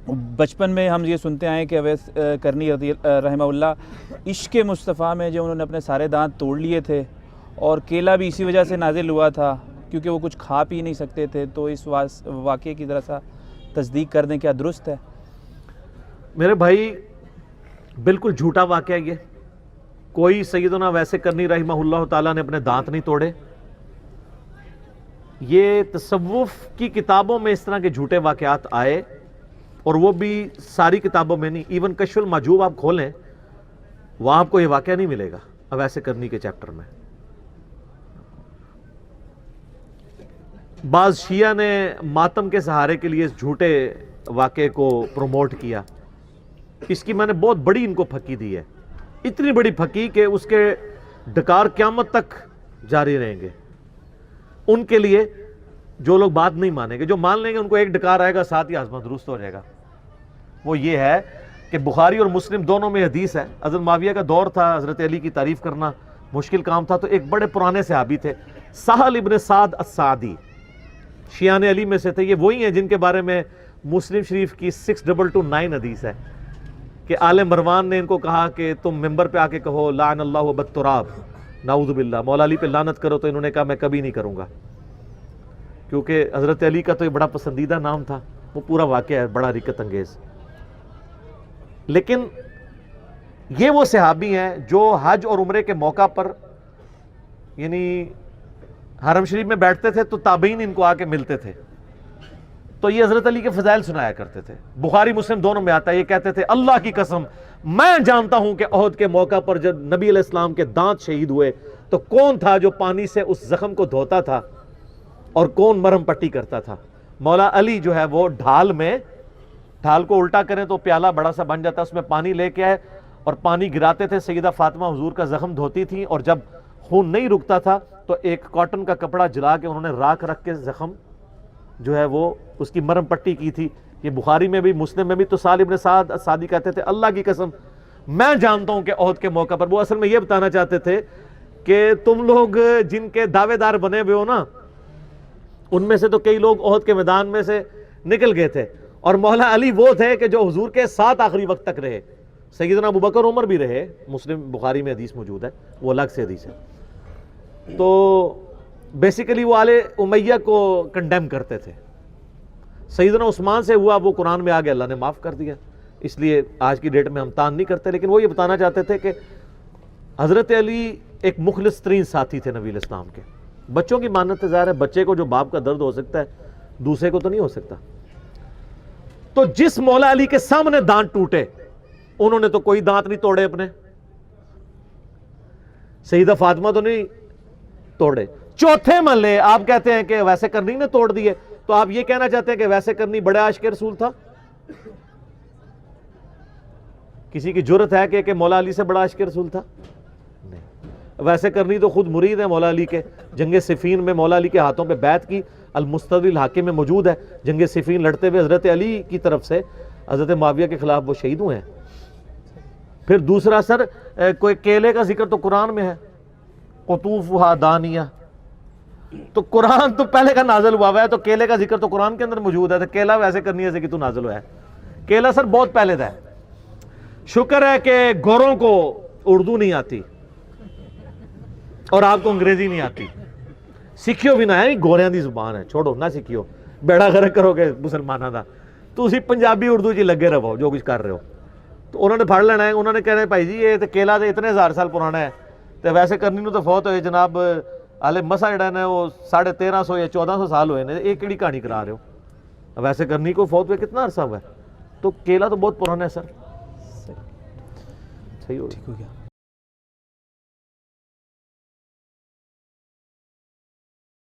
بچپن میں ہم یہ سنتے آئے کہ اویس کرنی رحمہ اللہ عشق مصطفیٰ میں جو انہوں نے اپنے سارے دانت توڑ لیے تھے، اور کیلا بھی اسی وجہ سے نازل ہوا تھا کیونکہ وہ کچھ کھا پی نہیں سکتے تھے، تو اس واقعے کی ذرا سا تصدیق کر دیں، کیا درست ہے؟ میرے بھائی بالکل جھوٹا واقعہ یہ، کوئی سیدنا ویسے کرنی رحمہ اللہ تعالیٰ نے اپنے دانت نہیں توڑے۔ یہ تصوف کی کتابوں میں اس طرح کے جھوٹے واقعات آئے، اور وہ بھی ساری کتابوں میں نہیں، ایون کشف المحجوب آپ کھولیں وہاں آپ کو یہ واقعہ نہیں ملے گا ویسے کرنی کے چیپٹر میں۔ بعض شیعہ نے ماتم کے سہارے کے لیے اس جھوٹے واقعے کو پروموٹ کیا، اس کی میں نے بہت بڑی ان کو پھکی دی ہے، اتنی بڑی پھکی کہ اس کے ڈکار قیامت تک جاری رہیں گے۔ ان کے لیے جو لوگ بات نہیں مانیں گے، جو مان لیں گے ان کو ایک ڈکار آئے گا، ساتھ ہی آزما درست ہو جائے گا۔ وہ یہ ہے کہ بخاری اور مسلم دونوں میں حدیث ہے، حضرت معاویہ کا دور تھا، حضرت علی کی تعریف کرنا مشکل کام تھا، تو ایک بڑے پرانے صحابی تھے سہل ابن سعد السعدی، شیعان علی میں سے تھے۔ یہ وہی ہیں جن کے بارے میں مسلم شریف کی 6229 حدیث ہے کہ آل مروان نے ان کو کہا کہ تم ممبر پہ آ کے کہو لعن اللہ بالتراب، نعوذ باللہ، مولا علی پہ لعنت کرو، تو انہوں نے کہا میں کبھی نہیں کروں گا، کیونکہ حضرت علی کا تو یہ بڑا پسندیدہ نام تھا۔ وہ پورا واقعہ ہے بڑا حقیقت انگیز۔ لیکن یہ وہ صحابی ہیں جو حج اور عمرے کے موقع پر یعنی حرم شریف میں بیٹھتے تھے تو تابعین ان کو آ کے ملتے تھے، تو یہ حضرت علی کے فضائل سنایا کرتے تھے۔ بخاری مسلم دونوں میں آتا ہے، یہ کہتے تھے اللہ کی قسم میں جانتا ہوں کہ احد کے موقع پر جب نبی علیہ السلام کے دانت شہید ہوئے تو کون تھا جو پانی سے اس زخم کو دھوتا تھا اور کون مرہم پٹی کرتا تھا۔ مولا علی جو ہے وہ ڈھال کو الٹا کریں تو پیالہ بڑا سا بن جاتا، اس میں پانی لے کے آئے اور پانی گراتے تھے، سیدہ فاطمہ حضور کا زخم دھوتی تھیں، اور جب خون نہیں رکتا تھا تو ایک کاٹن کا کپڑا جلا کے انہوں نے راکھ رکھ کے زخم جو ہے وہ اس کی مرہم پٹی کی تھی۔ یہ بخاری میں بھی مسلم میں بھی۔ تو سہل ابن سعد السعدی کہتے تھے اللہ کی قسم میں جانتا ہوں کہ احد کے موقع پر، وہ اصل میں یہ بتانا چاہتے تھے کہ تم لوگ جن کے دعوے دار بنے ہوئے ہو نا، ان میں سے تو کئی لوگ احد کے میدان میں سے نکل گئے تھے، اور مولا علی وہ تھے کہ جو حضور کے ساتھ آخری وقت تک رہے۔ سیدنا ابوبکر عمر بھی رہے، مسلم بخاری میں حدیث موجود ہے، وہ الگ سے حدیث ہے۔ تو بیسیکلی وہ آل امیہ کو کنڈیم کرتے تھے۔ سیدنا عثمان سے ہوا وہ قرآن میں آگے اللہ نے معاف کر دیا، اس لیے آج کی ڈیٹ میں ہم تان نہیں کرتے، لیکن وہ یہ بتانا چاہتے تھے کہ حضرت علی ایک مخلص ترین ساتھی تھے نبی علیہ السلام کے۔ بچوں کی مانت ظاہر ہے، بچے کو جو باپ کا درد ہو سکتا ہے دوسرے کو تو نہیں ہو سکتا۔ تو جس مولا علی کے سامنے دانت ٹوٹے انہوں نے تو کوئی دانت نہیں توڑے اپنے، سیدہ فاطمہ تو نہیں توڑے۔ چوتھے محلے آپ کہتے ہیں کہ ویسے کرنی نے توڑ دیے، تو آپ یہ کہنا چاہتے ہیں کہ ویسے کرنی بڑے عاشق رسول تھا؟ کسی کی جرت ہے کہ مولا علی سے بڑا عاشق رسول تھا؟ نہیں۔ ویسے کرنی تو خود مرید ہے مولا علی کے، جنگ صفین میں مولا علی کے ہاتھوں پہ بیعت کی، المستدرک الحاکم میں موجود ہے، جنگ صفین لڑتے ہوئے حضرت علی کی طرف سے حضرت معاویہ کے خلاف وہ شہید ہوئے ہیں۔ پھر دوسرا سر کوئی کیلے کا ذکر تو قرآن میں ہے، قطوفھا دانیہ، تو قرآن تو پہلے کا نازل ہوا ہے، تو کیلے کا ذکر تو قرآن کے اندر موجود ہے، تو کیلا ویسے کرنی ہے کہ تو نازل ہوا ہے؟ کیلا سر بہت پہلے تھا۔ شکر ہے کہ گوروں کو اردو نہیں آتی اور آپ کو انگریزی نہیں آتی، سکھیو بھی نہ ہے، گوریاں دی زبان ہے، چھوڑو نہ سکھیو، بیڑا غرق کرو گے مسلمانوں دا، تو اسی پنجابی اردو جی لگے رہو جو کچھ کر رہے ہو۔ تو انہوں نے پڑھ لینا ہے، انہوں نے کہنا ہے بھائی جی یہ تو کیلا تو اتنے ہزار سال پرانا ہے، تو ویسے کرنی نو تو فوت ہوئے جناب ہالے مسا جڑا ہے وہ 1350 یا 1400 سال ہوئے ہیں، ایک کیڑی کہانی کرا رہے ہو؟ ویسے کرنی کو فوت ہوئے کتنا عرصہ ہوا ہے؟ تو کیلا تو بہت پرانا ہے سر۔ صحیح ہو گیا۔